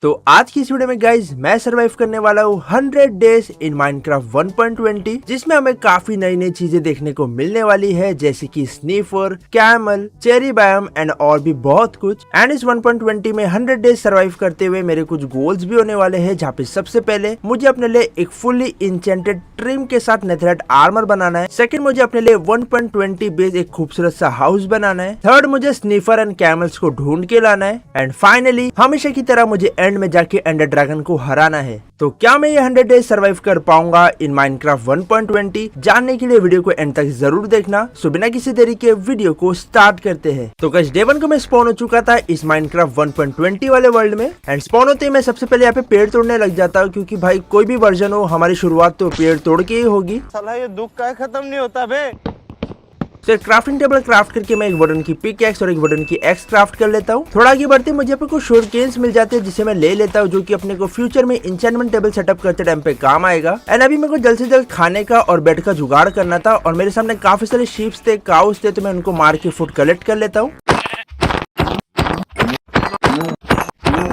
तो आज की इस वीडियो में गाइज मैं सर्वाइव करने वाला हूँ 100 डेज इन माइनक्राफ्ट 1.20 जिसमें हमें काफी नई नई चीजें देखने को मिलने वाली है, जैसे कि sniffer, camel, cherry biome and और भी बहुत कुछ। एंड इस 1.20 में 100 डेज सर्वाइव करते हुए मेरे कुछ गोल्स भी होने वाले हैं, जहाँ पे सबसे पहले मुझे अपने लिए एक फुल्ली इंचेंटेड ट्रिम के साथ नेथरराइट आर्मर बनाना है। सेकंड, मुझे अपने लिए 1.20 बेस एक खूबसूरत सा हाउस बनाना है। थर्ड, मुझे स्नीफर एंड कैमल्स को ढूंढ के लाना है। एंड फाइनली हमेशा की तरह मुझे एंड में जाके एंडर ड्रैगन को हराना है। तो क्या मैं ये 100 डेज सर्वाइव कर पाऊंगा इन माइनक्राफ्ट 1.20? जानने के लिए वीडियो को एंड तक जरूर देखना। सो बिना किसी देरी के वीडियो को स्टार्ट करते हैं। तो गाइस डे 1 को मैं स्पॉन हो चुका था इस माइनक्राफ्ट 1.20 वाले वर्ल्ड में। एंड स्पॉन होते ही मैं सबसे पहले यहाँ पे पेड़ तोड़ने लग जाता हूँ, क्योंकि भाई कोई भी वर्जन हो हमारी शुरुआत तो पेड़ तोड़ के ही होगी। साला ये दुख का खत्म नहीं होता बे। तो क्राफ्टिंग टेबल क्राफ्ट करके मैं एक वुडन की पिक एक्स और एक वुडन की एक्स क्राफ्ट कर लेता हूँ। थोड़ा आगे बढ़ते मुझे पे कुछ शोर केन्स मिल जाते हैं, जिसे मैं ले लेता हूँ, जो कि अपने को फ्यूचर में इंचेंटमेंट टेबल सेटअप करते टाइम पे काम आएगा। एंड अभी मेरे को जल्द से जल्द खाने का और बेड का जुगाड़ करना था, और मेरे सामने काफी सारे शीप्स थे, काउस थे, तो मैं उनको मार के फूड कलेक्ट कर लेता हूँ।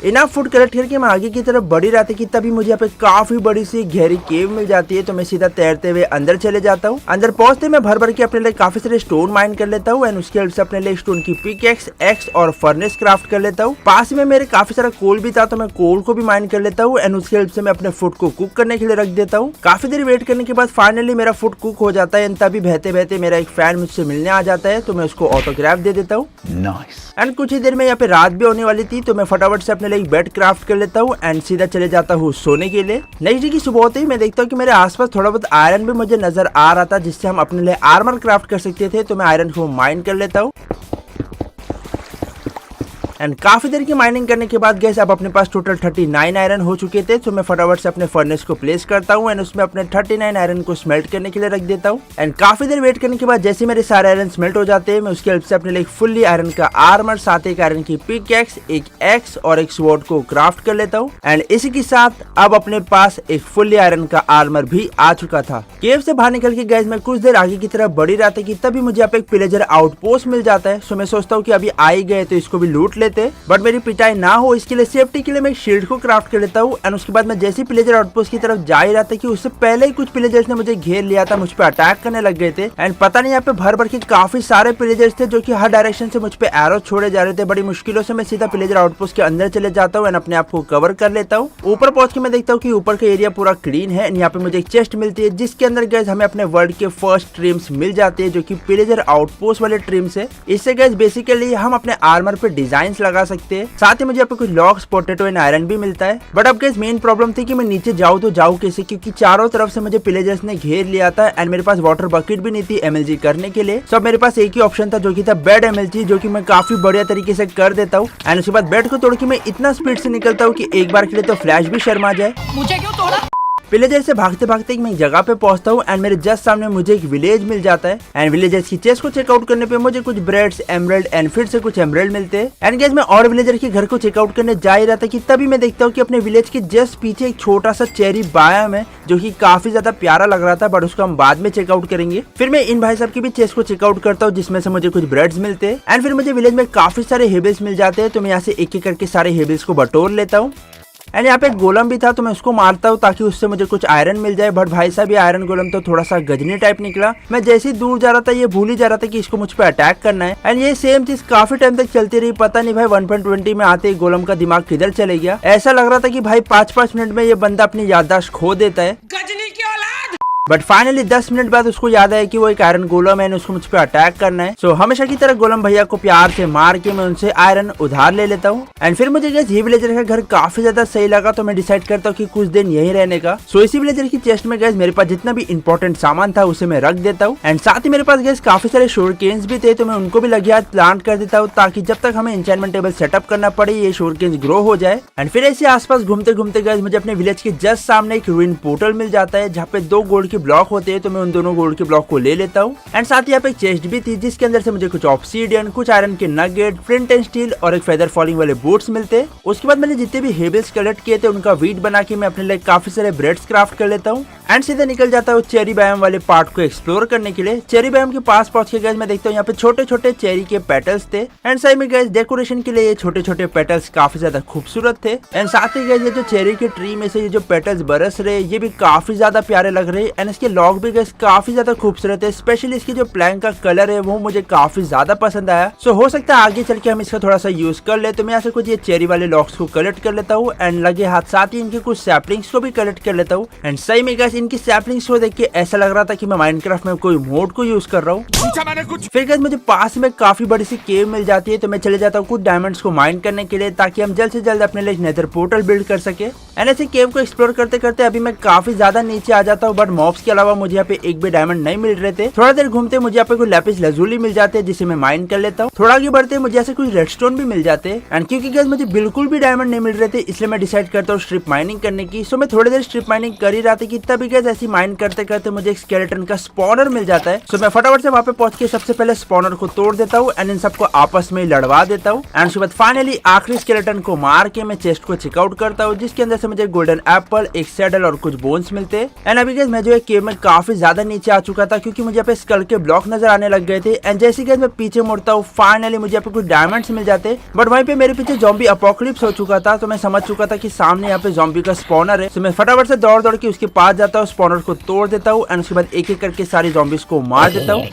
इनफ फूड कलेक्ट करके मैं आगे की तरफ बढ़ी रहा था कि तभी मुझे यहाँ पे काफी बड़ी सी गहरी केव मिल जाती है। तो मैं सीधा तैरते हुए अंदर चले जाता हूँ। अंदर पहुंचते मैं भर भर के अपने लिए काफी सारे स्टोन माइन कर लेता हूँ। एंड उसके हेल्प से अपने लिए स्टोन की पिक एक्स और फर्नेस क्राफ्ट कर लेता हूँ। पास में मेरे काफी सारा कोल भी था, तो मैं कोल को भी माइन कर लेता हूँ। एंड उसके हेल्प से मैं अपने फूड को कुक करने के लिए रख देता हूँ। काफी देर वेट करने के बाद फाइनली मेरा फूड कुक हो जाता है। तभी बहते बहते मेरा एक फैन मुझसे मिलने आ जाता है, तो मैं उसको ऑटोग्राफ दे देता हूँ। एंड कुछ ही देर में यहाँ पे रात भी होने वाली थी, तो मैं फटाफट से अपने लिए एक बेड क्राफ्ट कर लेता हूँ एंड सीधा चले जाता हूँ सोने के लिए। नेक्स्ट डे की सुबह होते ही मैं देखता हूँ कि मेरे आसपास थोड़ा बहुत आयरन भी मुझे नजर आ रहा था, जिससे हम अपने लिए आर्मर क्राफ्ट कर सकते थे। तो मैं आयरन को माइन कर लेता हूँ। एंड काफी देर की माइनिंग करने के बाद गैस अब अपने पास टोटल 39 आयरन हो चुके थे। तो मैं फटाफट से अपने फर्नेस को प्लेस करता हूँ एंड उसमें अपने 39 आयरन को स्मेल्ट करने के लिए रख देता हूँ। एंड काफी देर वेट करने के बाद जैसे मेरे सारे आयरन स्मेल्ट हो जाते हैं, मैं उसकी हेल्प से अपने लिए एक फुल्ली आयरन का आर्मर, साथ एक आयरन की पिक एक्स, एक एक्स और एक स्वॉर्ड को क्राफ्ट कर लेता हूँ। एंड इसी के साथ अब अपने पास एक फुल्ली आयरन का आर्मर भी आ चुका था। केव से बाहर निकल के गैस मैं कुछ देर आगे की तरफ बढ़ी रहा था कि तभी मुझे यहाँ पे एक पिलेजर आउटपोस्ट मिल जाता है। सो मैं सोचता हूँ कि अभी आ ही गए तो इसको भी लूट लेते, बट मेरी पिटाई ना हो इसके लिए सेफ्टी के लिए मैं एक शील्ड को क्राफ्ट कर लेता हूँ। एंड उसके बाद मैं जैसे पिलेजर आउटपोस्ट की तरफ जा ही रहा था कि उससे पहले ही कुछ पिलेजर्स ने मुझे घेर लिया था, मुझ पे अटैक करने लग गए थे। एंड पता नहीं यहाँ पे भर भर के काफी सारे पिलेजर्स थे, जो कि हर डायरेक्शन से मुझ पे एरो छोड़े जा रहे थे। बड़ी मुश्किलों से मैं सीधा पिलेजर आउटपोस्ट के अंदर चले जाता हूँ एंड अपने आप को कवर कर लेता हूँ। ऊपर पहुंच के मैं देखता हूँ कि ऊपर का एरिया पूरा क्लीन है। एंड यहाँ पे मुझे एक चेस्ट मिलती है, जिसके अंदर गैस हमें अपने वर्ल्ड के फर्स्ट ट्रिम्स मिल जाते हैं, जो की पिलेजर आउटपोस्ट वाले ट्रिम्स है। इससे गैस बेसिकली हम अपने आर्मर पे डिजाइन लगा सकते हैं। साथ ही मुझे यहाँ पे कुछ लॉक्स, पोटैटो एंड आयरन भी मिलता है। बट अब गैस मेन प्रॉब्लम थी कि मैं नीचे जाऊँ तो जाऊँ कैसे, क्योंकि चारों तरफ से मुझे पिलेजर्स ने घेर लिया था। एंड मेरे पास वाटर बकेट भी नहीं थी एमएलजी करने के लिए। सो मेरे पास एक ही ऑप्शन था, जो कि था बेड एमएलजी, जो कि मैं काफी बढ़िया तरीके से कर देता हूँ। एंड उसके बाद बेड को तोड़ के मैं इतना स्पीड से निकलता हूँ कि एक बार के लिए तो फ्लैश भी शर्मा जाए। मुझे क्यों तोड़ा? विलेजर से भागते भागते मैं एक जगह पे पहुंचता हूँ एंड मेरे जस्ट सामने मुझे एक विलेज मिल जाता है। एंड विलेजर्स की चेस्ट को चेकआउट करने पे मुझे कुछ ब्रेड्स, एमरल्ड एंड फिर से कुछ एमरल्ड मिलते हैं। एंड गैस मैं और विलेजर के घर को चेकआउट करने जा ही रहा था कि तभी मैं देखता हूँ कि अपने विलेज के जस्ट पीछे एक छोटा सा चेरी बायोम है, जो कि काफी ज्यादा प्यारा लग रहा था, बट उसको हम बाद में चेकआउट करेंगे। फिर मैं इन भाई साहब की भी चेस्ट को चेकआउट करता हूँ, जिसमें से मुझे कुछ ब्रेड्स मिलते हैं। एंड फिर मुझे विलेज में काफी सारे हेबल्स मिल जाते हैं, तो मैं यहाँ से एक एक करके सारे हेबल्स को बटोर लेता हूँ। एंड यहाँ पे एक गोलम भी था, तो मैं उसको मारता हूँ ताकि उससे मुझे कुछ आयरन मिल जाए। बट भाई साहब ये आयरन गोलम तो थोड़ा सा गजनी टाइप निकला। मैं जैसे ही दूर जा रहा था ये भूल ही जा रहा था कि इसको मुझ पे अटैक करना है। एंड ये सेम चीज काफी टाइम तक चलती रही। पता नहीं भाई 1.20 में आते ही गोलम का दिमाग किधर चले गया। ऐसा लग रहा था कि भाई 5-5 मिनट में ये बंदा अपनी याददाश्त खो देता है। गजनी की औलाद। बट फाइनली 10 मिनट बाद उसको याद आया कि वो एक आयरन गोलम है, उसको मुझ पे अटैक करना है। सो हमेशा की तरह गोलम भैया को प्यार से मार के मैं उनसे आयरन उधार ले लेता हूँ। एंड फिर मुझे गैस ये विलेजर का घर काफी ज्यादा सही लगा, तो मैं डिसाइड करता हूँ कि कुछ दिन यहीं रहने का। सो इसी विलेजर की चेस्ट में गैस मेरे पास जितना भी इंपॉर्टेंट सामान था उसे मैं रख देता हूँ। एंड साथ ही मेरे पास गैस काफी सारे शोर केन्स भी थे, तो मैं उनको भी लगे हाथ प्लांट कर देता हूँ, ताकि जब तक हमें एन्चेंटमेंट टेबल सेटअप करना पड़े ये शोर केन्स ग्रो हो जाए। एंड फिर ऐसे आसपास घूमते घूमते गैस मुझे अपने विलेज के जस्ट सामने एक रूइन पोर्टल मिल जाता है, जहाँ पे 2 गोल्ड के ब्लॉक होते हैं तो मैं उन दोनों गोल्ड के ब्लॉक को ले लेता हूँ। एंड साथ ही यहाँ पे एक चेस्ट भी थी जिसके अंदर से मुझे कुछ ऑब्सीडियन, कुछ आयरन के नगेट, फ्लिंट एंड स्टील और एक फेदर फॉलिंग वाले बूट्स मिलते। उसके बाद मैंने जितने भी हेबल्स कलेक्ट किए थे उनका वीट बना के मैं अपने लिए काफी सारे ब्रेड्स क्राफ्ट कर लेता हूँ। एंड सीधे निकल जाता हूँ चेरी बायोम वाले पार्ट को एक्सप्लोर करने के लिए। चेरी बायोम के पास पहुंच के गाइस मैं देखता हूँ यहाँ पे छोटे छोटे चेरी के पेटल्स थे। एंड सही में गाइस डेकोरेशन के लिए ये छोटे छोटे पेटल्स काफी ज्यादा खूबसूरत थे। एंड साथ ही गाइस ये जो चेरी के ट्री में से ये जो पेटल्स बरस रहे ये भी काफी ज्यादा प्यारे लग रहे। एंड इसके लॉग भी गाइस काफी ज्यादा खूबसूरत है। स्पेशली इसकी जो प्लैंक का कलर है वो मुझे काफी ज्यादा पसंद आया। सो हो सकता है आगे चल के हम इसका थोड़ा सा यूज कर ले। तो मैं यहाँ से कुछ ये चेरी वाले लॉग्स को कलेक्ट कर लेता हूँ एंड लगे हाथ साथ ही इनके कुछ सैपलिंग्स को भी कलेक्ट कर लेता हूँ। एंड सही में गाइस इनकी सैपलिंग्स को देख के ऐसा लग रहा था कि मैं माइनक्राफ्ट में कोई मोड को यूज कर रहा हूँ। फिर गाइस मुझे पास में काफी बड़ी सी केव मिल जाती है तो मैं चले जाता हूँ कुछ डायमंड्स को माइन करने के लिए ताकि हम जल्द से जल्द अपने लिए नेदर पोर्टल बिल्ड कर सके। एंड ऐसे केव को एक्सप्लोर करते करते अभी मैं काफी ज्यादा नीचे आ जाता हूँ बट मॉब्स के अलावा मुझे यहाँ पे एक भी डायमंड नहीं मिल रहे थे। थोड़ा देर घूमते मुझे यहाँ पे कोई लैपिस लैजुली मिल जाते हैं जिसे मैं माइन कर लेता हूँ। थोड़ा आगे बढ़ते मुझे ऐसे कुछ रेडस्टोन भी मिल जाते हैं। एंड क्योंकि गाइस मुझे बिल्कुल भी डायमंड नहीं मिल रहे थे इसलिए मैं डिसाइड करता हूँ स्ट्रिप माइनिंग करने की। सो मैं थोड़ी देर स्ट्रिप माइनिंग कर ही रहा था कि तभी गाइस ऐसी माइन करते करते मुझे एक स्केलेटन का स्पॉनर मिल जाता है। सो मैं फटाफट से वहाँ पे पहुंच के सबसे पहले स्पॉनर को तोड़ देता हूँ एंड इन सबको आपस में लड़वा देता हूँ। एंड उसके बाद फाइनली आखिरी स्केलेटन को मार के मैं चेस्ट को चेकआउट करता हूँ जिसके अंदर से मुझे गोल्डन एप्पल, एक सैडल और कुछ बोन्स मिलते हैं। एंड अभी गाइस मैं जो है केव में काफी ज्यादा नीचे आ चुका था क्योंकि मुझे यहाँ पे स्कल के ब्लॉक नजर आने लग गए थे। एंड जैसे गाइस मैं पीछे मुड़ता हूँ फाइनली मुझे यहाँ पे कुछ डायमंड्स मिल जाते बट वहीं पे मेरे पीछे ज़ॉम्बी अपोकलिप्स हो चुका था तो मैं समझ चुका था कि सामने यहाँ पे ज़ॉम्बी का स्पॉनर है। तो मैं फटाफट से दौड़ दौड़ के उसके पास जाता हूँ, स्पॉनर को तोड़ देता हूँ एंड उसके बाद एक एक करके सारी ज़ॉम्बीज को मार देता हूँ।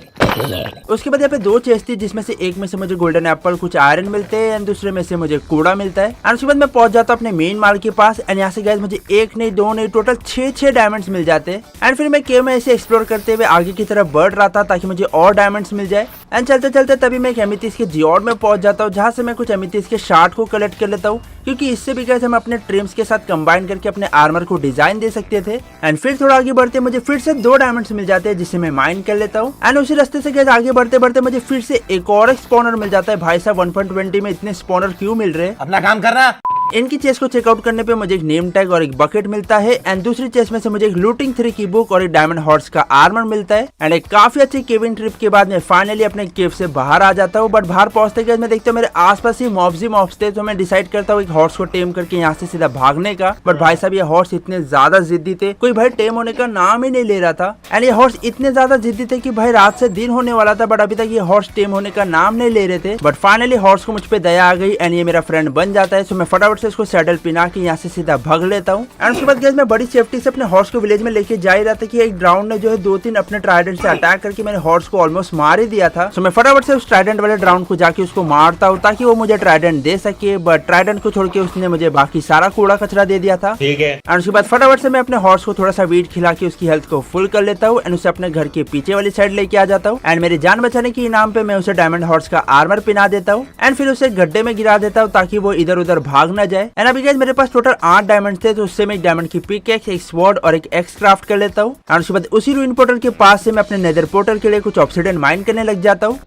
उसके बाद यहाँ पे दो चेस्ट थी जिसमें से एक में से मुझे गोल्डन एप्पल, कुछ आयरन मिलते हैं एंड दूसरे में से मुझे कूड़ा मिलता है। एंड उसके बाद मैं पहुंच जाता हूँ अपने मेन माल के पास एंड यहाँ से गाइस मुझे एक नहीं दो नहीं टोटल 6 डायमंड्स मिल जाते हैं। एंड फिर मैं केव में ऐसे एक्सप्लोर करते हुए आगे की तरफ बढ़ रहा था ताकि मुझे और डायमंड्स मिल जाए। एंड चलते चलते तभी मैं एक एमिथिस्ट के जियोड में पहुंच जाता हूँ जहाँ से मैं कुछ एमिथिस्ट के शार्ट को कलेक्ट कर लेता हूँ क्योंकि इससे भी गाइस हम अपने ट्रिम्स के साथ कंबाइन करके अपने आर्मर को डिजाइन दे सकते थे। एंड फिर थोड़ा आगे बढ़ते मुझे फिर से 2 डायमंड्स मिल जाते हैं जिसे मैं माइन कर लेता हूँ। एंड उसी रास्ते से गाइस आगे बढ़ते बढ़ते मुझे फिर से एक और स्पॉनर मिल जाता है। भाई साहब 1.20 में इतने स्पॉनर क्यों मिल रहे हैं? अपना काम कर रहा। इनकी चेस्ट को चेकआउट करने पे मुझे एक नेम टैग और एक बकेट मिलता है एंड दूसरी चेस्ट में से मुझे एक लूटिंग 3 की बुक और एक डायमंड हॉर्स का आर्मर मिलता है। एंड एक काफी अच्छी केविंग ट्रिप के बाद मैं फाइनली अपने केव से बाहर आ जाता हूँ। बट बाहर पहुंचते गए मैं देखता हूँ मेरे आसपास ही मॉब्स थे तो मैं डिसाइड करता हूँ एक हॉर्स को टेम करके यहाँ से सीधा भागने का। बट भाई साहब ये हॉर्स इतने ज्यादा जिद्दी थे, कोई भाई टेम होने का नाम ही नहीं ले रहा था। एंड ये हॉर्स इतने ज्यादा जिद्दी थे कि भाई रात से दिन होने वाला था बट अभी तक ये हॉर्स टेम होने का नाम नहीं ले रहे थे। बट फाइनली हॉर्स को मुझ पे दया आ गई एंड ये मेरा फ्रेंड बन जाता है। सो मैं फटाफट से इसको सैडल पिना के यहाँ से सीधा भाग लेता हूँ। एंड उसके बाद गाइस मैं बड़ी सेफ्टी से अपने हॉर्स को विलेज में लेके जा ही रहा था कि एक ड्राउन ने जो है 2-3 अपने ट्राइडेंट से अटैक करके मेरे हॉर्स को ऑलमोस्ट मार ही दिया था। सो मैं फटाफट से उस ट्राइडेंट वाले ड्राउन को जाके उसको मारता हूँ ताकि वो मुझे ट्राइडेंट दे सके। बट ट्राइडेंट को छोड़ के उसने मुझे बाकी सारा कूड़ा कचरा दे दिया था। ठीक है। एंड उसके बाद फटाफट से मैं अपने हॉर्स को थोड़ा सा वीट खिला के उसकी हेल्थ को फुल कर लेता हूँ एंड उसे अपने घर के पीछे वाली साइड लेके आ जाता हूँ। एंड मेरी जान बचाने के इनाम पे मैं उसे डायमंड हॉर्स का आर्मर पिना देता हूँ एंड फिर उसे गड्ढे में गिरा देता हूँ ताकि वो इधर उधर भाग न जाए। एंड अभी गाइस मेरे पास टोटल 8 डायमंड थे तो उससे मैं एक डायमंड की पिकैक्स, एक स्वॉर्ड और एक एक्स क्राफ्ट कर लेता हूँ। और उसके बाद उसी रूइन पोर्टल के पास से मैं अपने नेदर पोर्टल के लिए कुछ ऑब्सिडियन माइन करने लग जाता हूँ।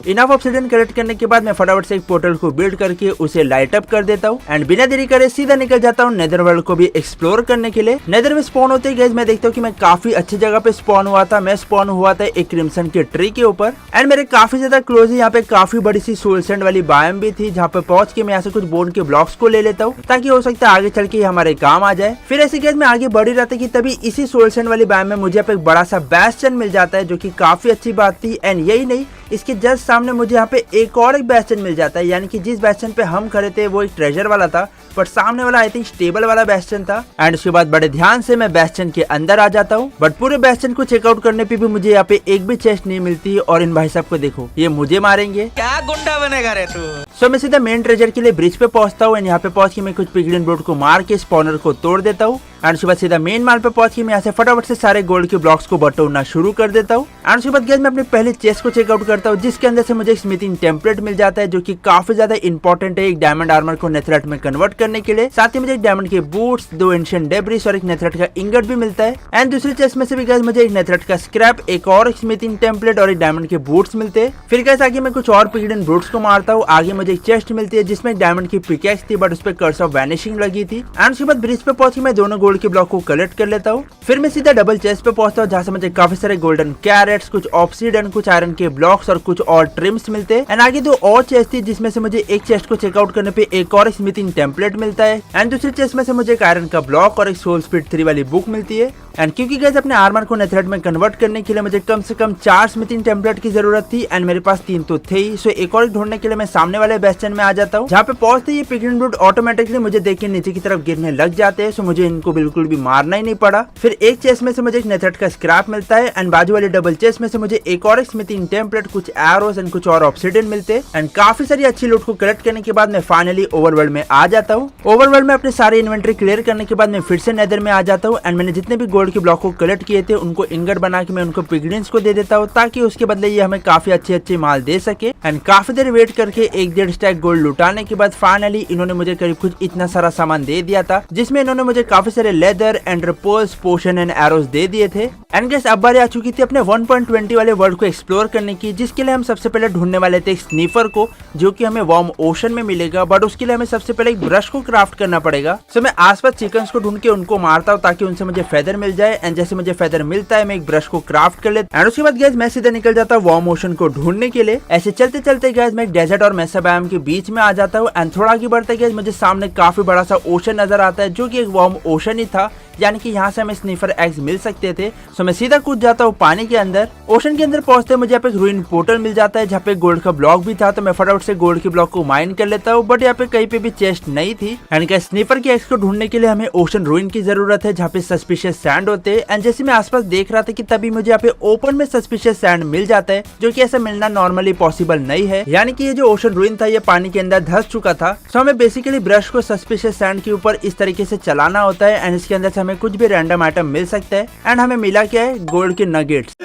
इनफ ऑब्सिडियन कलेक्ट करने के बाद मैं फटाफट से एक पोर्टल को बिल्ड करके उसे लाइट अप कर देता हूँ एंड बिना देरी करे सीधा निकल जाता हूँ नेदर वर्ल्ड को भी एक्सप्लोर करने के लिए। नेदर में स्पॉन होते ही गाइस मैं देखता हूँ कि मैं काफी अच्छी जगह पे स्पॉन हुआ था। मैं स्पॉन हुआ था एक क्रिम्सन के ट्री के ऊपर एंड मेरे काफी ज्यादा क्लोज ही यहाँ पे काफी बड़ी सी सोल सैंड वाली बायोम भी थी जहाँ पे पहुंच के मैं यहाँ से कुछ बोन के ब्लॉक्स को ले लेता हूँ ताकि हो सकता है आगे चल के हमारे काम आ जाए। फिर ऐसे गाइस मैं आगे बढ़ ही रहा था कि तभी इसी सोल सैंड वाली बायोम में मुझे यहाँ पे एक बड़ा सा बेस्टियन मिल जाता है जो की काफी अच्छी बात थी। एंड यही नहीं, इसके जस्ट सामने मुझे यहाँ पे एक और एक बेस्टियन मिल जाता है, यानी कि जिस बेस्टियन पे हम खड़े थे वो एक ट्रेजर वाला था बट सामने वाला आई थिंक स्टेबल वाला बेस्टियन था। एंड उसके बाद बड़े ध्यान से मैं बेस्टियन के अंदर आ जाता हूँ बट पूरे बेस्टियन को चेकआउट करने पे भी मुझे यहाँ पे एक भी चेस्ट नहीं मिलती। और इन भाई साहब को देखो, ये मुझे मारेंगे। क्या गुंडा बनेगा रे तू? सो मैं सीधा मेन ट्रेजर के लिए ब्रिज पे पहुंचता हूँ एंड यहाँ पे पहुंच के मैं कुछ पिगलिन ब्रूट को मार के स्पॉनर को तोड़ देता हूँ। एंड उसके बाद सीधा मेन माल पे पहुंच के मैं यहाँ से फटाफट से सारे गोल्ड के ब्लॉक्स को बटोरना शुरू कर देता हूँ। एंड उसके बाद गाइस मैं अपने पहले चेस्ट को चेकआउट करता हूँ जिसके अंदर से मुझे एक स्मिथिंग टेम्पलेट मिल जाता है जो कि काफी ज्यादा इंपॉर्टेंट है एक डायमंड आर्मर को नेथरेट में कन्वर्ट करने के लिए। साथ ही मुझे एक डायमंड के बूट्स, 2 एंशिएंट डेब्रिस और एक नेथरेट का इंगट भी मिलता है। एंड दूसरी चेस्ट में से भी गाइस मुझे एक नेथरेट का स्क्रैप, एक और स्मिथिंग टेम्पलेट और एक डायमंड के बूट्स मिलते हैं। फिर गाइस आगे मैं कुछ और पिगलिन ब्रूट्स को मारता हूँ। आगे मुझे मुझे एक चेस्ट मिलती है जिसमें एक डायमंड की पिकेक्स थी बट उस पर कर्स ऑफ वैनिशिंग लगी थी। एंड उसके बाद ब्रिज पे पहुंच के मैं दोनों गोल्ड के ब्लॉक को कलेक्ट कर लेता हूँ। फिर मैं सीधा डबल चेस्ट पे पहुंचता हूँ जहाँ से मुझे काफी सारे गोल्डन कैरेट्स, कुछ ऑब्सीडियन, कुछ आयरन के ब्लॉक्स और कुछ और ट्रिम्स मिलते हैं। एंड आगे दो और चेस्ट थी जिसमें से मुझे एक चेस्ट को चेकआउट करने पे एक और स्मिथिंग टेम्पलेट मिलता है। एंड दूसरी चेस्ट में से मुझे एक आयरन का ब्लॉक और एक सोल स्पीड 3 वाली बुक मिलती है। एंड क्योंकि गाइस अपने आर्मर को नेथरेट में कन्वर्ट करने के लिए मुझे कम से कम 4 स्मिथिंग टेम्पलेट की जरूरत थी एंड मेरे पास 3 तो थे ही। सो एक और ढूंढने के लिए मैं सामने वाले बेस्टन में आ जाता हूँ जहाँ पे पहुंचते ये पिगलिन ब्रूड ऑटोमेटिकली मुझे देख के नीचे की तरफ गिरने लग जाते हैं। सो मुझे इनको बिल्कुल भी मारना ही नहीं पड़ा। फिर एक चेस्ट में से मुझे एक नेथरेट का स्क्रैप मिलता है एंड बाजू वाली डबल चेस्ट में से मुझे एक और स्मिथिंग टेम्पलेट, कुछ एरोस एंड कुछ और ऑब्सिडियन मिलते हैं। एंड काफी सारी अच्छी लूट को कलेक्ट करने के बाद मैं फाइनली ओवरवर्ल्ड में आ जाता हूँ। ओवरवर्ल्ड में अपने सारे इन्वेंटरी क्लियर करने के बाद मैं फिर से नेदर में आ जाता हूँ एंड मैंने जितने भी गोल्ड के ब्लॉक को कलेक्ट किए थे उनको इंगट बना के मैं उनको पिगलिन्स को दे देता हूँ ताकि उसके बदले ये हमें काफी अच्छे माल दे सके। एंड काफी देर वेट करके 1.5 स्टैक गोल्ड लुटाने के बाद फाइनली इन्होंने मुझे करीब कुछ इतना सारा सामान दे दिया था जिसमें इन्होंने मुझे काफी सारे लेदर एंड रिपोल्स, पोशन एंड एरोस दे दिए थे। एंड गाइस अब बारी आ चुकी थी अपने 1.20 वाले वर्ल्ड को एक्सप्लोर करने की, जिसके लिए हम सबसे पहले ढूंढने वाले थे एक स्नीफर को जो कि हमें वार्म ओशन में मिलेगा। बट उसके लिए हमें सबसे पहले एक ब्रश को क्राफ्ट करना पड़ेगा। सो मैं आसपास चिकन्स को ढूंढ के उनको मारता हूँ ताकि उनसे मुझे फेदर मिल जाए। एंड जैसे मुझे फेदर मिलता है मैं एक ब्रश को क्राफ्ट कर लेता हूं। एंड उसके बाद गाइस मैं सीधा निकल जाता हूँ वार्म ओशन को ढूंढने के लिए। ऐसे चलते चलते गाइस मैं एक डेजर्ट और मेसा बायोम के बीच में आ जाता हूँ। एंड थोड़ा आगे बढ़ते गाइस मुझे सामने काफी बड़ा सा ओशन नजर आता है जो कि एक वार्म ओशन ही था, यानी कि यहाँ से हमें स्नीफर एग्स मिल सकते थे। सो मैं सीधा कूद जाता हूँ पानी के अंदर। ओशन के अंदर पहुंचते मुझे यहाँ पे एक रूइन पोर्टल मिल जाता है जहाँ पे गोल्ड का ब्लॉक भी था। तो मैं फटाफट से गोल्ड के ब्लॉक को माइन कर लेता हूँ बट यहाँ पे कहीं पे भी चेस्ट नहीं थी। एंड क्या स्नीफर के एग्स को ढूंढने के लिए हमें ओशन रूइन की जरूरत है जहाँ पे सस्पिशियस सैंड होते हैं। एंड जैसे मैं आसपास देख रहा था कि तभी मुझे यहाँ पे ओपन में सस्पिशियस सैंड मिल जाता है जो कि ऐसा मिलना नॉर्मली पॉसिबल नहीं है, यानी कि ये जो ओशन रूइन था ये पानी के अंदर धंस चुका था। सो हमें बेसिकली ब्रश को सस्पिशियस सैंड के ऊपर इस तरीके से चलाना होता है एंड इसके अंदर से हमें कुछ भी रैंडम आइटम मिल सकता है। एंड हमें मिला क्या है, गोल्ड के नगेट्स।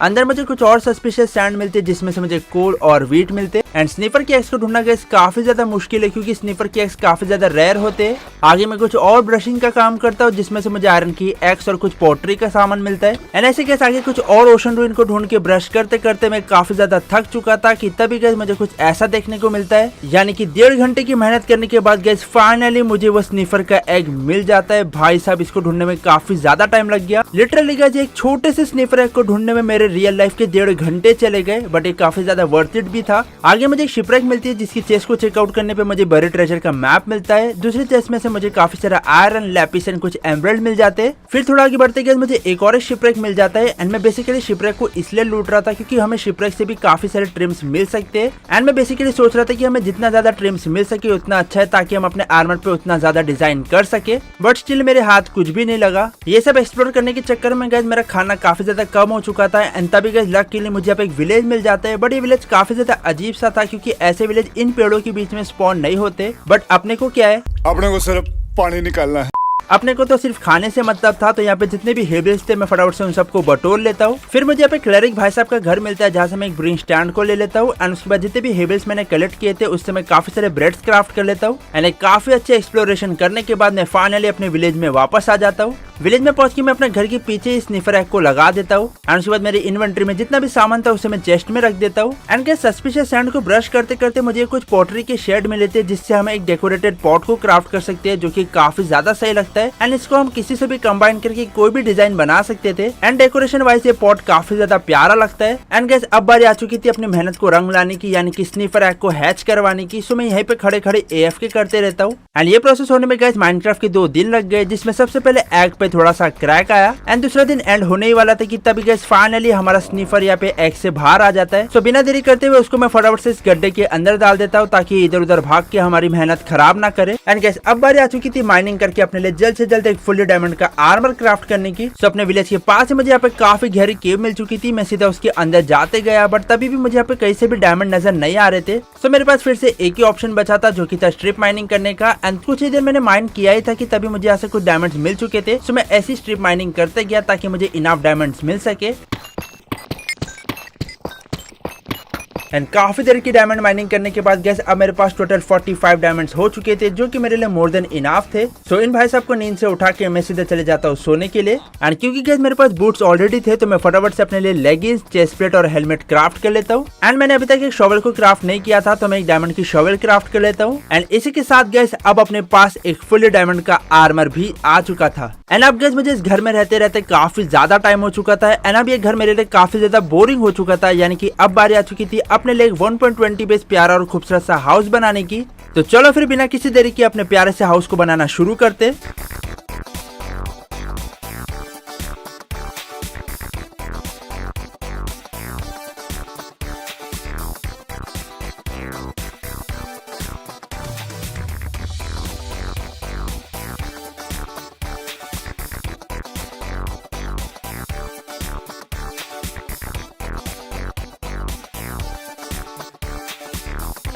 अंदर मुझे कुछ और सस्पिशियस सैंड मिलते हैं जिसमें से मुझे कोल और वीट मिलते हैं। एंड स्नीफर के एग्स को ढूंढना गाइस काफी ज्यादा मुश्किल है क्योंकि स्नीफर के एग्स काफी ज्यादा रेयर होते हैं। आगे मैं कुछ और ब्रशिंग का काम करता हूँ जिसमें से मुझे आयरन की एक्स और कुछ पोट्री का सामान मिलता है। एंड ऐसे गाइस आगे कुछ और ओशन रूइन को ढूंढ के ब्रश करते करते मैं काफी ज्यादा थक चुका था कि तभी गाइस मुझे कुछ ऐसा देखने को मिलता है, यानी कि 1.5 घंटे की मेहनत करने के बाद गाइस फाइनली मुझे वो स्नीफर का एग मिल जाता है। भाई साहब इसको ढूंढने में काफी ज्यादा टाइम लग गया। लिटरली गाइस एक छोटे से स्नीफर एग को ढूंढने में मेरे रियल लाइफ के 1.5 घंटे चले गए बट ये काफी ज्यादा वर्थ इट भी था। आगे मुझे एक शिपरेक मिलती है जिसकी चेस्ट को चेकआउट करने पे मुझे बड़े ट्रेजर का मैप मिलता है। दूसरी चेस्ट में से मुझे काफी सारा आयरन, लैपिस एंड कुछ एमराल्ड मिल जाते हैं। फिर थोड़ा आगे बढ़ते गए मुझे एक और शिपरेक मिल जाता है। एंड मैं बेसिकली शिपरेक को इसलिए लूट रहा था क्योंकि हमें शिपरेक से भी काफी सारे ट्रिम्स मिल सकते हैं। एंड मैं बेसिकली सोच रहा था कि हमें जितना ज्यादा ट्रिम्स मिल सके उतना अच्छा है ताकि हम अपने आर्मर पे उतना ज्यादा डिजाइन कर सके। बट स्टिल मेरे हाथ कुछ भी नहीं लगा। ये सब एक्सप्लोर करने के चक्कर में गाइस मेरा खाना काफी ज्यादा कम हो चुका था। एंड तभी गाइस लक के लिए मुझे यहाँ पे एक विलेज मिल जाता है। बट ये विलेज काफी ज्यादा अजीब सा था क्योंकि ऐसे विलेज इन पेड़ों के बीच में स्पॉन नहीं होते। बट अपने को क्या है, अपने को सिर्फ पानी निकालना है। अपने को तो सिर्फ खाने से मतलब था। तो यहाँ पे जितने भी हेबल्स थे मैं फटाफट से उन सबको बटोर लेता हूँ। फिर मुझे यहाँ पे क्लरिक भाई साहब का घर मिलता है जहाँ से मैं एक ब्रिंग स्टैंड को ले लेता हूँ। एंड उसके बाद जितने भी हेबल्स मैंने कलेक्ट किए थे उससे मैं काफी सारे ब्रेड्स क्राफ्ट कर लेता हूँ। एंड एक काफी अच्छे एक्सप्लोरेशन करने के बाद मैं फाइनली अपने विलेज में वापस आ जाता हूँ। विलेज में पहुंच के मैं अपने घर के पीछे इस स्नीफर एग को लगा देता हूँ। एंड उसके बाद मेरी इन्वेंट्री में जितना भी सामान था उसे मैं चेस्ट में रख देता हूँ। एंड क्या सस्पिशियस सैंड को ब्रश करते करते मुझे कुछ पॉटरी के शेड मिले थे जिससे हम एक डेकोरेटेड पॉट को क्राफ्ट कर सकते हैं जो कि काफी ज्यादा सही लगता है। एंड इसको हम किसी से भी कंबाइन करके कोई भी डिजाइन बना सकते थे। एंड डेकोरेशन वाइज ये पॉट काफी ज्यादा प्यारा लगता है। एंड गाइस अब बारी आ चुकी थी अपनी मेहनत को रंग लाने की, यानी कि स्नीफर एग को हैच करवाने की। सो मैं यहीं पे खड़े खड़े AFK करते रहता हूँ। एंड ये प्रोसेस होने में गाइस माइनक्राफ्ट के 2 दिन लग गए, जिसमें सबसे पहले एग पे थोड़ा सा क्रैक आया एंड दूसरा दिन एंड होने ही वाला था कि तभी गाइस फाइनली हमारा स्नीफर यहाँ पे एग से बाहर आ जाता है। सो बिना देरी करते हुए उसको मैं फटाफट से इस गड्ढे के अंदर डाल देता हूँ ताकि इधर उधर भाग के हमारी मेहनत खराब ना करे। एंड गाइस अब बारी आ चुकी थी माइनिंग करके अपने लिए जल्द से जल्द एक फुल्ली डायमंड का आर्मर क्राफ्ट करने की। सो अपने विलेज के पास मुझे यहाँ पे काफी गहरी केव मिल चुकी थी। मैं सीधा उसके अंदर जाते गया बट तभी भी मुझे यहाँ पे कहीं से भी डायमंड नजर नहीं आ रहे थे। सो मेरे पास फिर से एक ही ऑप्शन बचा था जो कि था स्ट्रिप माइनिंग करने का। एंड कुछ ही देर मैंने माइन किया ही था कि तभी मुझे यहाँ से कुछ डायमंड्स मिल चुके थे। सो मैं ऐसी स्ट्रिप माइनिंग करते गया ताकि मुझे इनफ डायमंड्स मिल सके। एंड काफी देर की डायमंड माइनिंग करने के बाद गैस अब मेरे पास टोटल 45 डायमंड्स हो चुके थे, जो कि मेरे लिए मोर देन इनाफ थे। सो इन भाई साहब को नींद से उठा के मैं सीधे चले जाता हूँ सोने के लिए। एंड क्योंकि गैस मेरे पास बूट्स ऑलरेडी थे तो मैं फटाफट से अपने लिए लेगिंग्स, चेस्ट प्लेट और हेलमेट क्राफ्ट कर लेता हूँ। एंड मैंने अभी तक एक शॉवेल को क्राफ्ट नहीं किया था तो मैं एक डायमंड की शॉवेल क्राफ्ट कर लेता हूँ। एंड इसी के साथ गैस अब अपने पास एक फुल डायमंड का आर्मर भी आ चुका था। एंड अब गैस मुझे इस घर में रहते रहते काफी ज्यादा टाइम हो चुका था। एंड अब ये घर मेरे लिए काफी ज्यादा बोरिंग हो चुका था, यानी कि अब बारी आ चुकी थी अपने लिए 1.20 बेस प्यारा और खूबसूरत सा हाउस बनाने की। तो चलो फिर बिना किसी देरी के अपने प्यारे से हाउस को बनाना शुरू करते।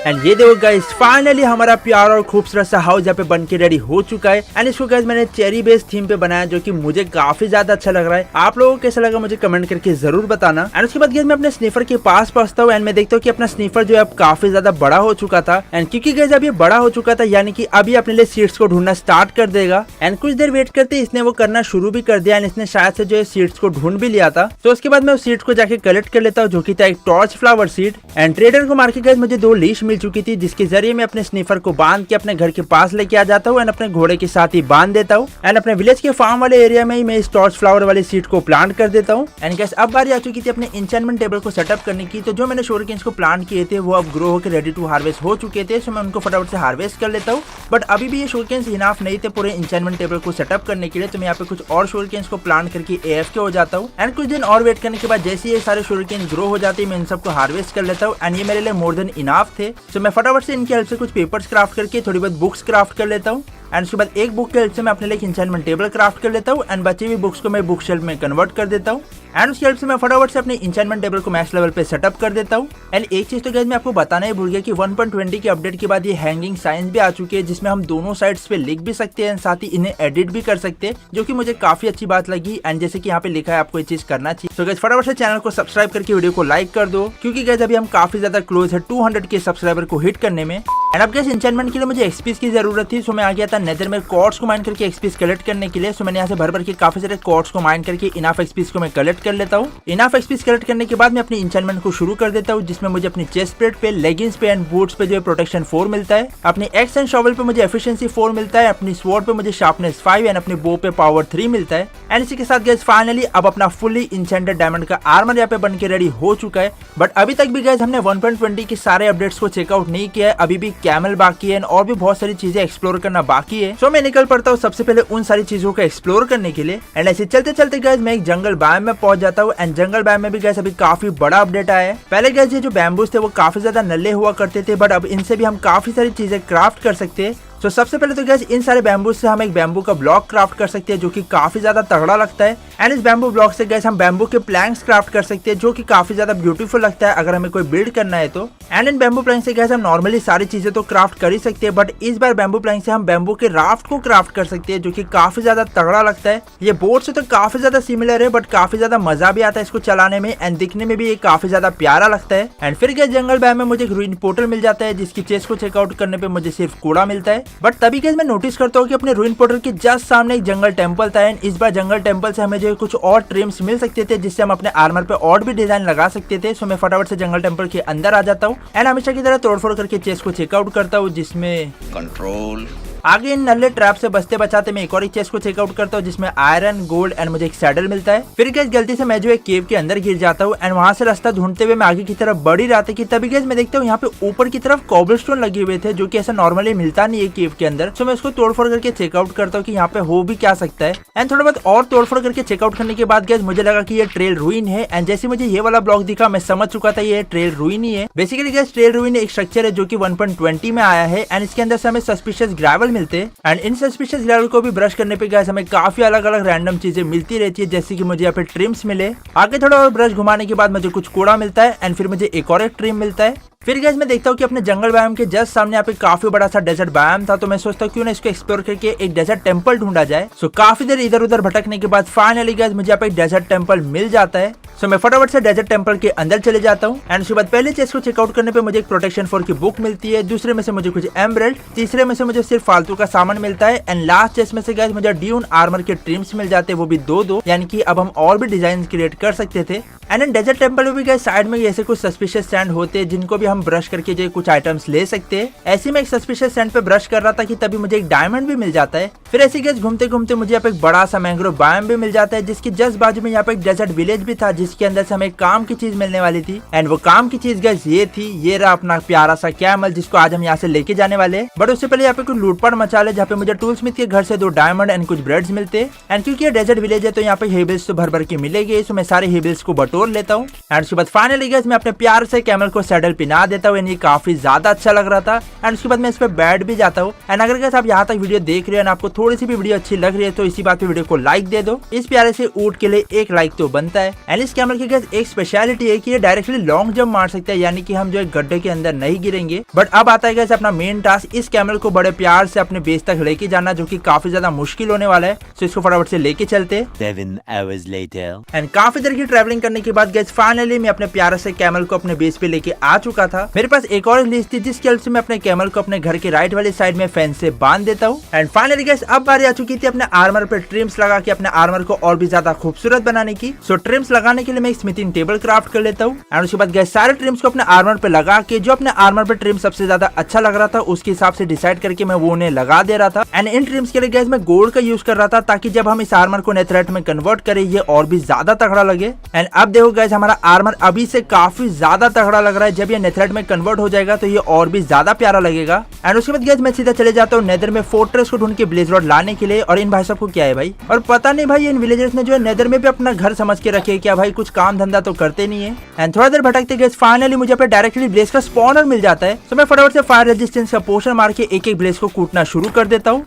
एंड ये देखो गाइस, फाइनली हमारा प्यारा और खूबसूरत सा हाउस यहाँ पे बन के रेडी हो चुका है। एंड इसको गाइस मैंने चेरी बेस थीम पे बनाया, जो कि मुझे काफी ज्यादा अच्छा लग रहा है। आप लोगों को कैसा लगा मुझे कमेंट करके जरूर बताना। एंड उसके बाद गाइस मैं अपने स्नीफर के पास पहुंचता हूँ एंड मैं देखता हूँ कि अपना स्नीफर जो है अब काफी ज्यादा बड़ा हो चुका था। एंड क्योंकि गाइस अब ये बड़ा हो चुका था, यानी कि अभी अपने लिए सीड्स को ढूंढना स्टार्ट कर देगा। एंड कुछ देर वेट करते इसने वो करना शुरू भी कर दिया। एंड इसने शायद से जो है सीड्स को ढूंढ भी लिया था। तो उसके बाद मैं उस सीड्स को जाके कलेक्ट कर लेता हूँ, जो कि था एक torch flower seed. And trader को मार के गाइस मुझे 2 लीश मिल चुकी थी, जिसके जरिए मैं अपने स्नीफर को बांध के अपने घर के पास लेके आ जाता हूँ एंड अपने घोड़े के साथ ही बांध देता हूँ। एंड अपने विलेज के फार्म वाले एरिया में ही मैं इस टॉर्च फ्लावर वाली सीड को प्लांट कर देता हूँ। एंड गैस अब बारी आ चुकी थी अपने इंचेंटमेंट टेबल को सेटअप करने की। तो जो मैंने शोरकेन्स को प्लांट किए थे वो अब ग्रो होकर रेडी टू हार्वेस्ट हो चुके थे, सो मैं उनको फटाफट से हार्वेस्ट कर लेता हूँ। बट अभी भी ये शोरकेन्स इनाफ नहीं थे पूरे इंचेंटमेंट टेबल को सेटअप करने के लिए, तो मैं यहाँ पे कुछ और शोरकेन्स को प्लांट करके AFK हो जाता हूँ। एंड कुछ दिन और वेट करने के बाद जैसे ये सारे शोरकेन ग्रो हो जाते हैं मैं इन सबको हार्वेस्ट कर लेता हूँ। एंड ये मेरे लिए मोर देन इनाफ थे, सो मैं फटाफट से इनकी हेल्प से कुछ पेपर्स क्राफ्ट करके थोड़ी बहुत बुक्स क्राफ्ट कर लेता हूँ। एंड उसके बाद एक बुक के हेल्प से मैं अपने लिए इंचेंटमेंट टेबल क्राफ्ट कर लेता हूँ। एंड बची हुई बुक्स को मैं बुक शेल्फ में कन्वर्ट कर देता हूँ। एंड उसकी हेल्प से मैं फटाफट से अपने इंचेंटमेंट टेबल को मैक्स लेवल पे सेटअप कर देता हूँ। एंड एक चीज तो गाइस मैं आपको बताना ही भूल गया कि 1.20 के अपडेट के बाद ये हैंगिंग साइंस भी आ चुकी है, जिसमें हम दोनों साइड्स पे लिख भी सकते हैं, साथ ही इन्हें एडिट भी कर सकते हैं, जो कि मुझे काफी अच्छी बात लगी। एंड जैसे कि यहाँ पे लिखा है आपको ये चीज करना चाहिए। तो गाइस फटाफट से चैनल को सब्सक्राइब करके वीडियो को लाइक कर दो, क्योंकि गाइस अभी हम काफी ज्यादा क्लोज है 200 के सब्सक्राइबर को हिट करने में। एंड अब गाइस इंचेंटमेंट के लिए मुझे एक्सपीस की जरूरत थी, सो मैं आ गया था नेदर में कॉर्ड्स को माइन करके एक्सपीस कलेक्ट करने के लिए। सो मैंने यहाँ से भर भर के काफी सारे कॉर्ड्स को माइन करके इनाफ एक्सपीस को मैं कलेक्ट कर लेता हूँ। इनाफ एक्सपीस कलेक्ट करने के बाद मैं अपनी इंचेंटमेंट को शुरू कर देता हूँ, जिसमें मुझे अपनी चेस्ट प्लेट पे, लेगिंग्स पे एंड बूट्स पे जो है प्रोटेक्शन 4 मिलता है। अपनी एक्स एंड शॉवेल पे मुझे एफिशिएंसी 4 मिलता है। अपनी स्वॉर्ड पे मुझे शार्पनेस 5 एंड अपनी बो पे पावर 3 मिलता है। एंड इसी के साथ गाइस फाइनली अब अपना फुली इंचेंटेड डायमंड का आर्मर यहाँ पे बन के रेडी हो चुका है। बट अभी तक भी गाइस हमने 1.20 के सारे अपडेट्स को चेकआउट नहीं किया है। अभी भी कैमल बाकी है और भी बहुत सारी चीजें एक्सप्लोर करना बाकी है। सो मैं निकल पड़ता हूँ सबसे पहले उन सारी चीजों को एक्सप्लोर करने के लिए। एंड ऐसे चलते चलते गाइस मैं एक जंगल बायोम में पहुंच जाता हूँ। एंड जंगल बायोम में भी गाइस अभी काफी बड़ा अपडेट आया है। पहले गाइस ये जो बैम्बूज थे वो काफी ज्यादा नल्ले हुआ करते थे, बट अब इनसे भी हम काफी सारी चीजें क्राफ्ट कर सकते हैं। तो सबसे पहले तो गाइस इन सारे बैम्बू से हम एक बैम्बू का ब्लॉक क्राफ्ट कर सकते हैं, जो कि काफी ज्यादा तगड़ा लगता है। एंड इस बैम्बू ब्लॉक से गाइस हम बैम्बू के प्लैंक्स क्राफ्ट कर सकते हैं, जो कि काफी ज्यादा ब्यूटीफुल लगता है अगर हमें कोई बिल्ड करना है तो। एंड इन बैम्बू प्लैंक से गाइस हम नॉर्मली सारी चीजें तो क्राफ्ट कर ही सकते हैं, बट इस बार बैम्बू प्लैंक से हम बैम्बू के राफ्ट को क्राफ्ट कर सकते हैं, जो कि काफी ज्यादा तगड़ा लगता है। ये बोट से तो काफी ज्यादा सिमिलर है, बट काफी ज्यादा मजा भी आता है इसको चलाने में। एंड दिखने में भी ये काफी ज्यादा प्यारा लगता है। एंड फिर गाइस जंगल बायोम में मुझे एक रूइन पोर्टल मिल जाता है, जिसकी चेस्ट को चेकआउट करने पे मुझे सिर्फ कूड़ा मिलता है। बट तभी गाइस मैं नोटिस करता हूँ कि अपने रूइन पोर्टल के जस्ट सामने एक जंगल टेंपल था। एंड इस बार जंगल टेंपल से हमें जो कुछ और ट्रिम्स मिल सकते थे, जिससे हम अपने आर्मर पे और भी डिजाइन लगा सकते थे। सो मैं फटाफट से जंगल टेंपल के अंदर आ जाता हूँ एंड हमेशा की तरह तोड़फोड़ करके चेस्ट को चेकआउट करता हूँ, जिसमें कंट्रोल आगे इन नल्ले ट्रैप से बचते बचाते मैं एक और एक चेस्ट को चेकआउट करता हूँ, जिसमें आयरन, गोल्ड एंड मुझे एक सैडल मिलता है। फिर गैस गलती से मैं जो एक केव के अंदर गिर जाता हूँ एंड वहां से रास्ता ढूंढते हुए मैं आगे की तरफ बढ़ ही रहा था कि तभी गैस मैं देखता हूँ यहाँ पे ऊपर की तरफ कॉबलस्टोन लगे हुए थे, जो कि ऐसा नॉर्मली मिलता नहीं है केव के अंदर। सो मैं उसको तोड़फोड़ करके चेकआउट करता हूँ कि यहाँ पे हो भी क्या सकता है। एंड थोड़ा बहुत और तोड़फोड़ करके चेकआउट करने के बाद गैस मुझे लगा कि ये ट्रेल रूइन है। एंड जैसे मुझे ये वाला ब्लॉक दिखा मैं समझ चुका था ये ट्रेल रूइन ही है। बेसिकली गैस ट्रेल रूइन एक स्ट्रक्चर है जो कि 1.20 में आया है एंड इसके अंदर से हमें सस्पिशियस ग्रेवल मिलते हैं। एंड इन सस्पिशियस ग्रेवल को भी ब्रश करने पे गाइस हमें काफी अलग अलग रैंडम चीजें मिलती रहती है, जैसे कि मुझे यहाँ पे ट्रिम्स मिले। आगे थोड़ा और ब्रश घुमाने के बाद मुझे कुछ कूड़ा मिलता है एंड फिर मुझे एक और एक ट्रिम मिलता है। फिर गैस मैं देखता हूँ कि अपने जंगल बायोम के जस्ट सामने यहाँ पे काफी बड़ा सा डेजर्ट बायोम था, तो मैं सोचता हूँ क्यों ना इसको एक्सप्लोर करके एक डेजर्ट टेंपल ढूंढा जाए। सो काफी देर इधर उधर भटकने के बाद फाइनली गैस मुझे यहाँ पे एक डेजर्ट टेंपल मिल जाता है। सो मैं फटाफट से डेजर्ट टेंपल के अंदर चले जाता हूँ एंड उसके बाद पहले चेस्ट को चेकआउट करने पे मुझे एक प्रोटेक्शन 4 की बुक मिलती है, दूसरे में से मुझे कुछ एमराल्ड, तीसरे में से मुझे सिर्फ फालतू का सामान मिलता है एंड लास्ट चेस्ट में से गैस मुझे ड्यून आर्मर के ट्रिम्स मिल जाते हैं, वो भी दो, यानी कि अब हम और भी डिजाइन क्रिएट कर सकते थे। एंड इन डेजर्ट टेंपल में भी गैस साइड में ऐसे कुछ सस्पिशियस सैंड होते हैं जिनको भी हम ब्रश करके जो कुछ आइटम्स ले सकते हैं। ऐसे में एक सस्पिशियस सैंड पे ब्रश कर रहा था कि तभी मुझे एक डायमंड भी मिल जाता है। फिर ऐसे गैस घूमते घूमते मुझे यहाँ पे एक बड़ा सा मैंग्रोव बायोम भी मिल जाता है, जिसकी जस्ट बाजू में यहाँ पे एक डेजर्ट विलेज भी था जिसके अंदर से हमें काम की चीज मिलने वाली थी। एंड वो काम की चीज गैस ये थी, ये रहा अपना प्यारा सा कैमल जिसको आज हम यहाँ से लेके जाने वाले हैं। बट उससे पहले यहाँ पे कुछ लूटपाट मचा ले जहाँ पे मुझे टूल स्मिथ के घर से 2 डायमंड एंड कुछ ब्रेड्स मिलते हैं। एंड क्योंकि ये डेजर्ट विलेज है तो यहाँ पे हेबल्स तो भर भर के मिलेंगे, सो मैं सारे हेबल्स को बटोर लेता हूँ। एंड उसके बाद फाइनली गैस मैं अपने प्यार से कैमल को सैडल पिना देता हूँ, ये काफी ज्यादा अच्छा लग रहा था। एंड उसके बाद मैं इस पे बैठ भी जाता हूँ। एंड अगर गैस आप यहाँ तक वीडियो देख रहे हो आपको थोड़ी सी भी वीडियो अच्छी लग रही है तो इसी बात पे वीडियो को लाइक दे दो। इस प्यारे से ऊंट के लिए एक लाइक तो बनता है। एंड इस कैमल की गैस एक स्पेशलिटी है कि ये डायरेक्टली लॉन्ग जंप मार सकता है, यानी कि हम जो एक गड्ढे के अंदर नहीं गिरेंगे। बट अब आता है गैस अपना मेन टास्क, इस कैमल को बड़े प्यार से अपने बेस तक लेके जाना, जो कि काफी ज्यादा मुश्किल होने वाला है। सो इसको फटाफट से लेके चलते। 7 hours later. एंड काफी देर की ट्रैवलिंग करने के बाद गैस फाइनली मैं अपने प्यारे से कैमल को अपने बेस पे लेके आ चुका था। मेरे पास एक और लिस्ट थी जिसकी हेल्प से मैं अपने कैमल को अपने घर के राइट वाली साइड में फेंस से बांध देता हूँ। एंड फाइनली गैस अब बारी आ चुकी थी अपने आर्मर पे ट्रिम्स लगा के अपने आर्मर को और भी ज्यादा खूबसूरत बनाने की। सो ट्रिम्स लगाने के लिए मैं एक स्मिथिंग टेबल क्राफ्ट कर लेता हूँ। एंड उसके बाद गैस सारे ट्रिम्स को अपने आर्मर पे लगा के जो अपने आर्मर पे ट्रिम सबसे ज्यादा अच्छा लग रहा था उसके हिसाब से डिसाइड करके मैं वो उन्हें लगा दे रहा था। एंड इन ट्रिम्स के लिए गैस मैं गोल्ड का यूज कर रहा था ताकि जब हम इस आर्मर को नेथराइट में कन्वर्ट करें ये और भी ज्यादा तगड़ा लगे। एंड अब देखो गैस हमारा आर्मर अभी से काफी ज्यादा तगड़ा लग रहा है, जब ये नेथराइट में कन्वर्ट हो जाएगा तो ये और भी ज्यादा प्यारा लगेगा। एंड उसके बाद गैस मैं सीधा चले जाता हूँ नेदर में फोर्ट्रेस को ढूंढ के ब्लेज रॉड लाने के लिए। और इन भाई साहब को क्या है भाई, और पता नहीं भाई इन विलेजर्स ने जो है नेदर में भी अपना घर समझ के रखे क्या भाई, कुछ काम धंधा तो करते नहीं है। एंड थोड़ा देर भटकते गैस फाइनली मुझे पे डायरेक्टली ब्लेज का स्पॉनर मिल जाता है। तो मैं फटाफट से फायर रेजिस्टेंस का पोशन मार के एक एक ब्लेज को कूटना शुरू कर देता हूँ।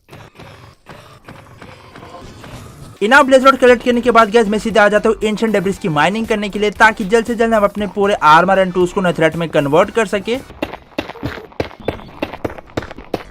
इना ब्लेज रॉड कलेक्ट करने के बाद गैस मैं सीधा आ जाता हूँ एंशिएंट डेब्रिस की माइनिंग करने के लिए, ताकि जल्द से जल्द हम अपने पूरे आर्मर एंड टूल्स को नेथराइट में कन्वर्ट कर सके।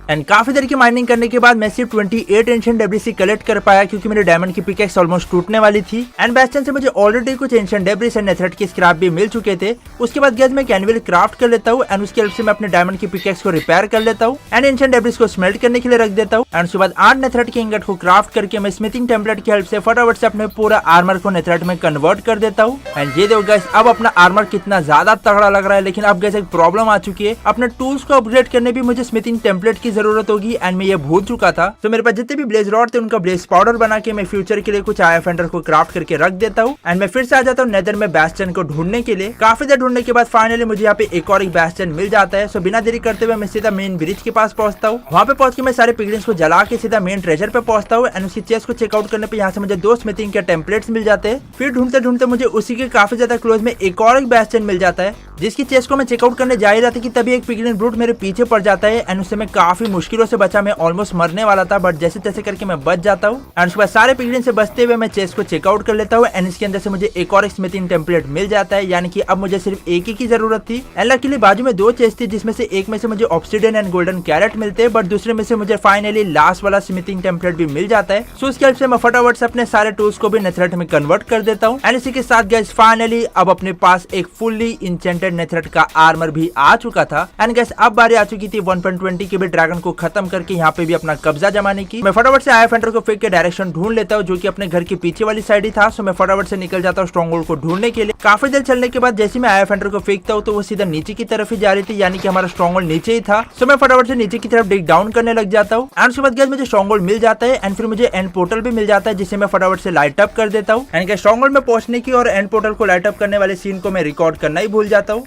एंड काफी देर की माइनिंग करने के बाद मैं सिर्फ 28 एंशिएंट डेब्रिस कलेक्ट कर पाया, क्योंकि मेरे डायमंड की पिकेक्स ऑलमोस्ट टूटने वाली थी। एंड बेस्टन से मुझे ऑलरेडी कुछ एंशिएंट डेब्रिस एंड नेथराइट की स्क्रैप भी मिल चुके थे। उसके बाद गैस मैं कैनविल क्राफ्ट कर लेता हूँ एंड उसकी हेल्प से मैं अपने डायमंड की पिकेक्स को रिपेयर कर लेता हूँ एंड एंशिएंट डेब्रिस को स्मेल्ट करने के लिए रख देता हूँ। एंड उसके बाद 8 नेथराइट के इंगट को क्राफ्ट करके मैं स्मिथिंग टेम्पलेट की हेल्प से फटाफट से अपने पूरा आर्मर को नेथराइट में कन्वर्ट कर देता हूँ। एंड ये देखो गैस अब अपना आर्मर कितना ज्यादा तगड़ा लग रहा है। लेकिन अब गैस एक प्रॉब्लम आ चुकी है, अपने टूल्स को अपग्रेड करने भी मुझे स्मिथिंग टेम्पलेट की जरूरत होगी एंड मैं ये भूल चुका था। तो मेरे पास जितने भी ब्लेज रॉड थे उनका ब्लेज पाउडर बना के मैं फ्यूचर के लिए कुछ आया फेंडर को क्राफ्ट करके रख देता हूँ। एंड मैं फिर से आ जाता हूँ नेदर में बैस्टन को ढूंढने के लिए। काफी देर ढूंढने के बाद फाइनली मुझे यहाँ पे एक और एक बैस्टन मिल जाता है। सो बिना देरी करते हुए मैं सीधा मेन ब्रिज के पास पहुंचता हूँ। वहाँ पे पहुंच के मैं सारे पिगलिन्स को जला के सीधा मेन ट्रेजर पे पहुंचता हूँ एंड उसकी चेस्ट को चेकआउट करने पे यहाँ से मुझे 2 स्मिथिंग के टेम्पलेट्स मिल जाते हैं। फिर ढूंढते ढूंढते मुझे उसी के काफी ज्यादा क्लोज में एक और एक बैस्टन मिल जाता है, जिसकी चेस्ट को मैं चेकआउट करने जा ही रहा था कि तभी एक पिगलिन ब्रूट मेरे पीछे पड़ जाता है एंड उससे मैं काफी मुश्किलों से बचा। मैं ऑलमोस्ट मरने वाला था बट जैसे तैसे करके मैं बच जाता हूँ। एंड उसके बाद सारे पिगलिन से बचते हुए मैं चेस्ट को चेकआउट कर लेता हूँ एंड इसके अंदर से मुझे एक और स्मिथिंग टेम्पलेट मिल जाता है, यानी कि अब मुझे सिर्फ एक ही की जरूरत थी। एंड लकीली बाजू में 2 चेस्ट थी, जिसमें से एक में से मुझे ऑब्सिडियन एंड गोल्डन कैरेट मिलते हैं, बट दूसरे में से मुझे फाइनली लास्ट वाला स्मिथिंग टेम्पलेट भी मिल जाता है। सो उसकी हेल्प से मैं फटाफट से अपने सारे टूल्स को भी नेथराइट में कन्वर्ट कर देता हूँ। एंड इसी के साथ गाइस फाइनली अब अपने पास एक फुल्ली इंचेंटेड नेथराइट का आर्मर भी आ चुका था। एंड गाइस अब बारी आ चुकी थी 1.20 के भी ड्रैगन को खत्म करके यहाँ पे भी अपना कब्जा जमाने की। मैं फटाफट से आया फेंडर को फेंक के डायरेक्शन ढूंढ लेता हूँ, जो कि अपने घर के पीछे वाली साइड ही था। सो मैं फटाफट से निकल जाता हूँ स्ट्रॉन्गहोल्ड को ढूंढने के लिए। काफी देर चलने के बाद जैसे मैं आया फेंडर को फेंकता हूँ तो वो सीधा नीचे की तरफ ही जा रही थी, यानी कि हमारा स्ट्रॉन्गहोल्ड नीचे ही था। सो मैं फटाफट से नीचे की तरफ डिग डाउन करने लग जाता हूँ। एंड उसके बाद गाइस मुझे स्ट्रॉन्गहोल्ड मिल जाता है एंड फिर मुझे एंड पोर्टल भी मिल जाता है, जिसे मैं फटाफट से लाइट अप कर देता हूँ। एंड स्ट्रॉन्गहोल्ड में पहुंचने की और एंड पोर्टल को लाइट अप करने वाले सीन को मैं रिकॉर्ड करना ही भूल जाता हूँ।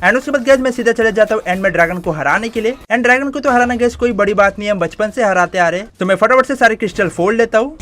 एंड उसके बाद गैस मैं सीधा चले जाता हूँ एंड में ड्रैगन को हराने के लिए। एंड ड्रैगन को तो हराना गैस कोई बड़ी बात नहीं है, हम बचपन से हराते आ रहे। तो मैं फटाफट से सारे क्रिस्टल फोड़ लेता हूँ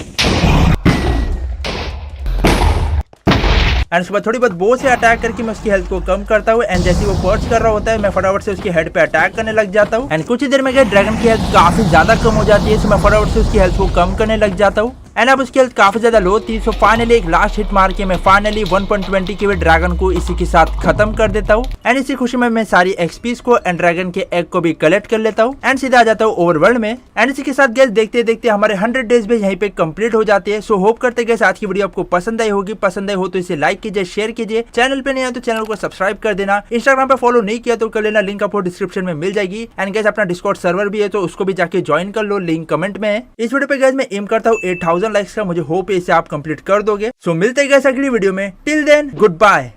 एंड उसके बाद थोड़ी बहुत बो से अटैक करके मैं उसकी हेल्थ को कम करता हूँ। एंड जैसे वो पर्च कर रहा होता है मैं फटाफट से उसकी हेड पे अटैक करने लग जाता हूँ। एंड कुछ ही देर में गए ड्रैगन की हेल्थ काफी ज्यादा कम हो जाती है, तो मैं फटाफट से उसकी हेल्थ को कम करने लग जाता हूँ। एंड अब उसकी हेल्थ काफी ज्यादा लो थी। सो फाइनली एक लास्ट हिट मार के मैं फाइनली 1.20 के ड्रैगन को इसी के साथ खत्म कर देता हूँ। एंड इसी खुशी में मैं सारी एक्सपीज को एंड ड्रैगन के एग को भी कलेक्ट कर लेता हूँ एंड सीधा आ जाता हूँ ओवरवर्ल्ड में। एंड इसी के साथ गैस देखते देखते हमारे 100 डेज भी यहीं पे कंप्लीट हो जाते हैं। सो होप करते गैस आज की वीडियो आपको पसंद आई होगी। पसंद आई हो तो इसे लाइक कीजिए, शेयर कीजिए, चैनल पे नहीं आए तो चैनल को सब्सक्राइब कर देना। इंस्टाग्राम पे फॉलो नहीं किया तो कर लेना, लिंक आपको डिस्क्रिप्शन में मिल जाएगी। एंड गैस अपना डिस्कॉर्ड सर्वर भी है तो उसको भी जाके ज्वाइन कर लो, लिंक कमेंट में है। इस वीडियो पे गैस मैं एम करता हूँ 8000 लाइक्स का। मुझे होप है इसे आप कंप्लीट कर दोगे। सो मिलते हैं गैस अगली वीडियो में। Till then good bye.